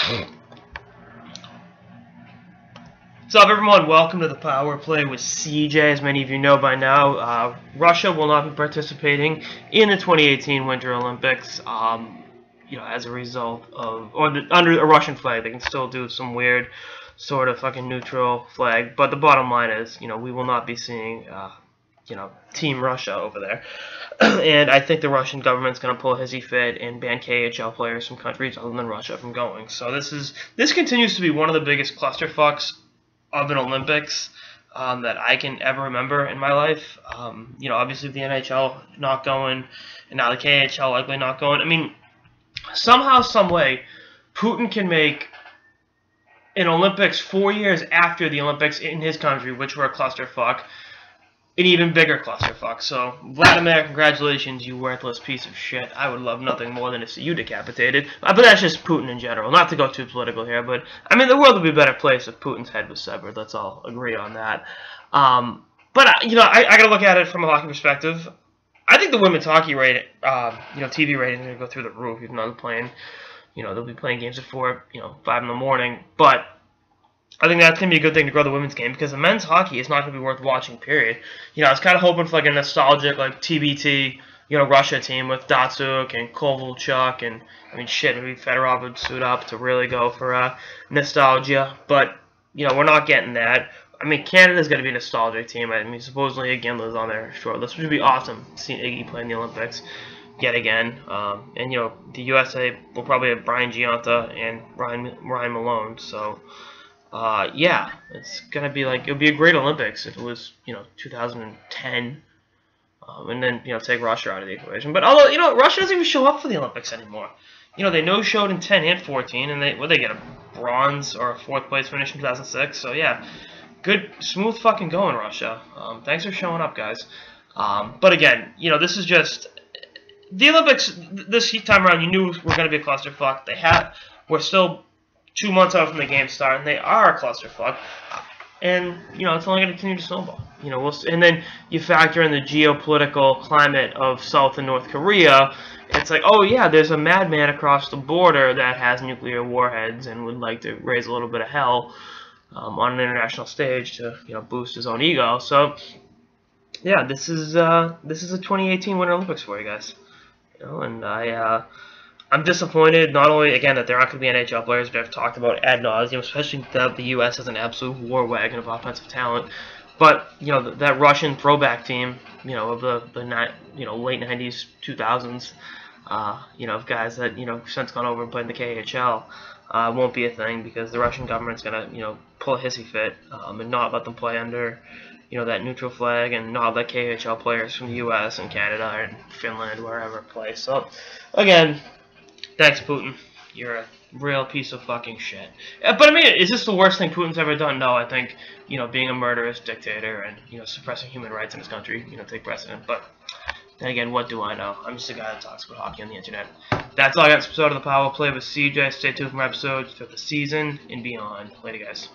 What's up, everyone? Welcome to the Power Play with CJ. As many of you know by now, Russia will not be participating in the 2018 Winter Olympics. As a result of, under a Russian flag, they can still do some weird sort of fucking neutral flag. But the bottom line is, we will not be seeing, Team Russia over there. And I think the Russian government's going to pull a hissy fit and ban KHL players from countries other than Russia from going. So this continues to be one of the biggest clusterfucks of an Olympics that I can ever remember in my life. Obviously the NHL not going, and now the KHL likely not going. I mean, somehow, some way, Putin can make an Olympics 4 years after the Olympics in his country, which were a clusterfuck, an even bigger clusterfuck. So, Vladimir, congratulations, you worthless piece of shit. I would love nothing more than to see you decapitated. But that's just Putin in general. Not to go too political here, but, I mean, the world would be a better place if Putin's head was severed. Let's all agree on that. I gotta look at it from a hockey perspective. I think the women's hockey rating, TV ratings are gonna go through the roof, even though they're playing, they'll be playing games at 4, 5 in the morning. But I think that's going to be a good thing to grow the women's game, because the men's hockey is not going to be worth watching, period. I was kind of hoping for like a nostalgic, like, TBT, Russia team with Datsuk and Kovalchuk and, maybe Fedorov would suit up to really go for nostalgia. But, we're not getting that. Canada's going to be a nostalgic team. Supposedly Ginla's on their short list, which would be awesome, seeing Iggy play in the Olympics yet again. The USA will probably have Brian Giunta and Ryan Malone, so it's gonna be like, it would be a great Olympics if it was 2010, and then take Russia out of the equation. But although Russia doesn't even show up for the Olympics anymore. They no-showed in 10 and 14, and they get a bronze or a 4th place finish in 2006. So yeah, good, smooth fucking going, Russia. Thanks for showing up, guys. But again, this is just the Olympics. This time around, you knew we're gonna be a clusterfuck. We're still 2 months out from the game start, and they are a clusterfuck, and it's only going to continue to snowball. And then you factor in the geopolitical climate of South and North Korea. It's like, oh yeah, there's a madman across the border that has nuclear warheads and would like to raise a little bit of hell on an international stage to boost his own ego. So yeah, this is a 2018 Winter Olympics for you guys. And I'm disappointed, not only, again, that there aren't going to be NHL players, but I've talked about ad nauseum, especially that the U.S. has an absolute war wagon of offensive talent. But, that Russian throwback team, of the late 90s, 2000s, of guys that, since gone over and played in the KHL, won't be a thing, because the Russian government's going to, pull a hissy fit and not let them play under, that neutral flag, and not let KHL players from the U.S. and Canada and Finland, wherever, play. So, again, thanks, Putin. You're a real piece of fucking shit. But is this the worst thing Putin's ever done? No, I think, being a murderous dictator and, suppressing human rights in his country, take precedent. But then again, what do I know? I'm just a guy that talks about hockey on the internet. That's all I got this episode of the Power Play with CJ. Stay tuned for more episodes throughout the season and beyond. Later, guys.